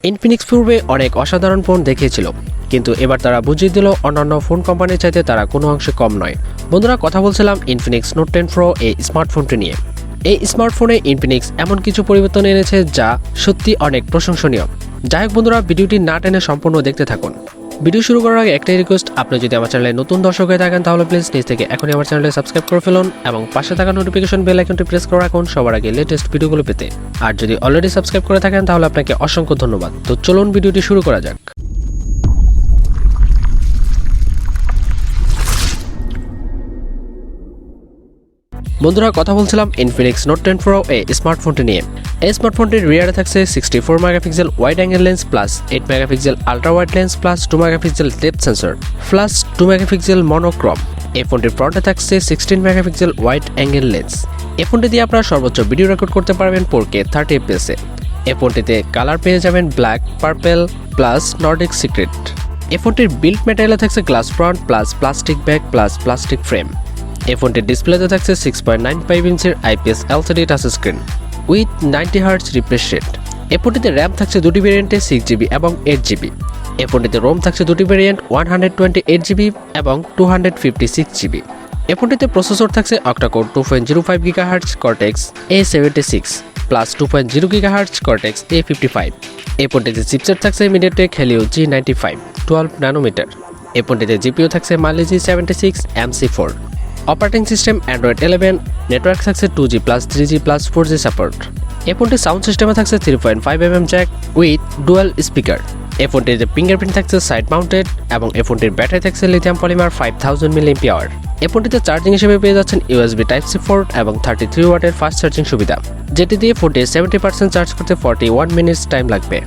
Infinix পূর্বে অনেক অসাধারণ ফোন দেখিয়েছিল, কিন্তু এবার তারা বুঝিয়ে দিল অন্যান্য ফোন কোম্পানির চাইতে তারা কোনো অংশে কম নয়। বন্ধুরা, কথা বলছিলাম ইনফিনিক্স নোট 10 প্রো এই স্মার্টফোনটি নিয়ে। এই স্মার্টফোনে ইনফিনিক্স এমন কিছু পরিবর্তন এনেছে যা সত্যি অনেক প্রশংসনীয়। যাই হোক বন্ধুরা, ভিডিওটি না টেনে সম্পূর্ণ দেখতে থাকুন। ভিডিও শুরু করার আগে একটাই রিকোয়েস্ট, আপনি যদি আমার চ্যানেলে নতুন দর্শক হয়ে থাকেন তাহলে প্লিজ নিজ থেকে এখনই আমার চ্যানেলে সাবস্ক্রাইব করে ফেলুন এবং পাশে থাকা নোটিফিকেশন বেল আইকনটি প্রেস করে রাখুন সবার আগে লেটেস্ট ভিডিওগুলো পেতে। আর যদি অলরেডি সাবস্ক্রাইব করে থাকেন তাহলে আপনাকে অসংখ্য ধন্যবাদ। তো চলুন ভিডিওটি শুরু করা যাক। বন্ধুরা, কথা বলছিলাম ইনফিনিক্স নোট 10 প্রো এই স্মার্টফোনটি নিয়ে। এই স্মার্টফোনটির রিয়ারে থাকছে 64 megapixel wide angle lens plus 8 megapixel ultra wide lens plus 2 megapixel depth sensor plus 2 megapixel monochrome. এই ফোনটির ফ্রন্টে থাকছে 16 মেগাপিক্সেল ওয়াইড অ্যাঙ্গেল লেন্স। এই ফোনটি দিয়ে আপনারা সর্বোচ্চ ভিডিও রেকর্ড করতে পারবেন 4K 30 fps এ। এই ফোনটিতে কালার পেয়ে যাবেন black, purple plus Nordic secret. এই ফোনটির বিল্ড ম্যাটেরিয়ালে থাকছে glass front plus plastic back plus plastic frame. এই ফোনটির ডিসপ্লেতে থাকছে 6.95 ইঞ্চির IPS LCD touch screen with 90Hz refresh rate. এই ফোনটিতে র্যাম থাকছে দুটি ভেরিয়েন্টে 6GB এবং 8GB। এই ফোনটিতে রোম থাকছে দুটি ভেরিয়েন্ট 128GB এবং 256GB। এই ফোনটিতে প্রসেসর থাকছে octa-core 2.05 GHz Cortex A76 plus 2.0 GHz Cortex A55। এই ফোনটিতে চিপসেট থাকছে MediaTek Helio G95 12 ন্যানোমিটার। এই ফোনটিতে GPU থাকছে Mali G76 MC4। Operating system Android 11, network থাকছে 2G plus 3G plus 4G support. এই ফোনটির সাউন্ড সিস্টেমে থাকছে 3.5mm Jack with dual speaker. এই ফোনটিতে ফিঙ্গারপ্রিন্ট থাকছে সাইড মাউন্টেড এবং এই ফোনটির ব্যাটারি থাকছে লিথিয়াম পলিমার 5000 mAh। এই ফোনটিতে চার্জিং হিসেবে পেয়ে যাচ্ছেন USB Type-C পোর্ট এবং 33 ওয়াটের ফাস্ট চার্জিং সুবিধা, যেটি দিয়ে ফোনটি 70% চার্জ করতে 41 মিনিটস টাইম লাগবে।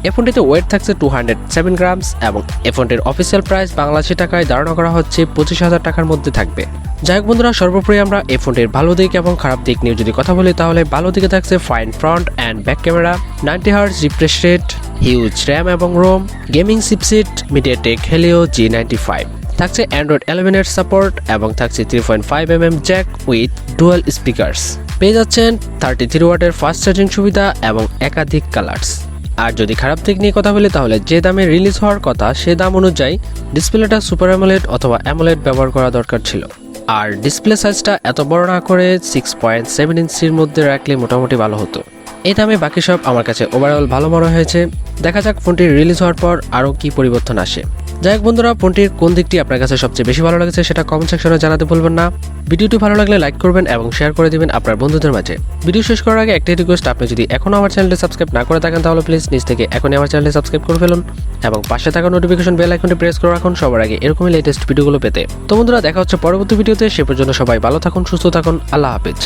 এই ফোনটিতে ওয়েট থাকছে 207 গ্রামস এবং এই ফোনটির অফিসিয়াল প্রাইস বাংলাদেশি টাকায় ধারণা করা হচ্ছে 25,000 টাকার মধ্যে থাকবে। যাই হোক বন্ধুরা, সর্বোপরি আমরা এই ফোনটির ভালো দিক এবং খারাপ দিক নিয়ে যদি কথা বলি তাহলে ভালো দিকে থাকছে fine front and back camera, 90Hz refresh rate, huge RAM এবং ROM, gaming chipset MediaTek Helio G95, থাকছে অ্যান্ড্রয়েড 11 এর সাপোর্ট এবং থাকছে 3.5mm Jack with dual speakers. পেয়ে যাচ্ছেন 33 ওয়াটের ফাস্ট চার্জিং সুবিধা এবং একাধিক কালার্স। আর যদি খারাপ দিক নিয়ে কথা বলি তাহলে যে দামে রিলিজ হওয়ার কথা সে দাম অনুযায়ী ডিসপ্লেটা সুপার অ্যামোলেড অথবা অ্যামোলেড ব্যবহার করা দরকার ছিল। আর ডিসপ্লে সাইজটা এত বড় না করে 6.7 ইঞ্চির মধ্যে রাখলে মোটামুটি ভালো হতো। এই দামে বাকি সব আমার কাছে ওভারঅল ভালো মনে হয়েছে। দেখা যাক ফোনটি রিলিজ হওয়ার পর আরও কি পরিবর্তন আসে। যাই হোক বন্ধুরা, ফোনটির কোন দিকটি আপনার কাছে সবচেয়ে বেশি ভালো লেগেছে সেটা কমেন্ট সেকশনে জানাতে ভুলবেন না। ভিডিওটি ভালো লাগলে লাইক করবেন এবং শেয়ার করে দিবেন আপনার বন্ধুদের মাঝে। ভিডিও শেষ করার আগে একটাই রিকোয়েস্ট, আপনি যদি এখনও আমার চ্যানেলে সাবস্ক্রাইব না করে থাকেন তাহলে প্লিজ নিজ থেকে এখনই আমার চ্যানেলে সাবস্ক্রাইব করে ফেলুন এবং পাশে থাকা নোটিফিকেশন বেল আইকনটি প্রেস করে রাখুন সবার আগে এরকমই লেটেস্ট ভিডিওগুলো পেতে। তো বন্ধুরা, দেখা হচ্ছে পরবর্তী ভিডিওতে। সে পর্যন্ত সবাই ভালো থাকুন, সুস্থ থাকুন। আল্লাহ হাফেজ।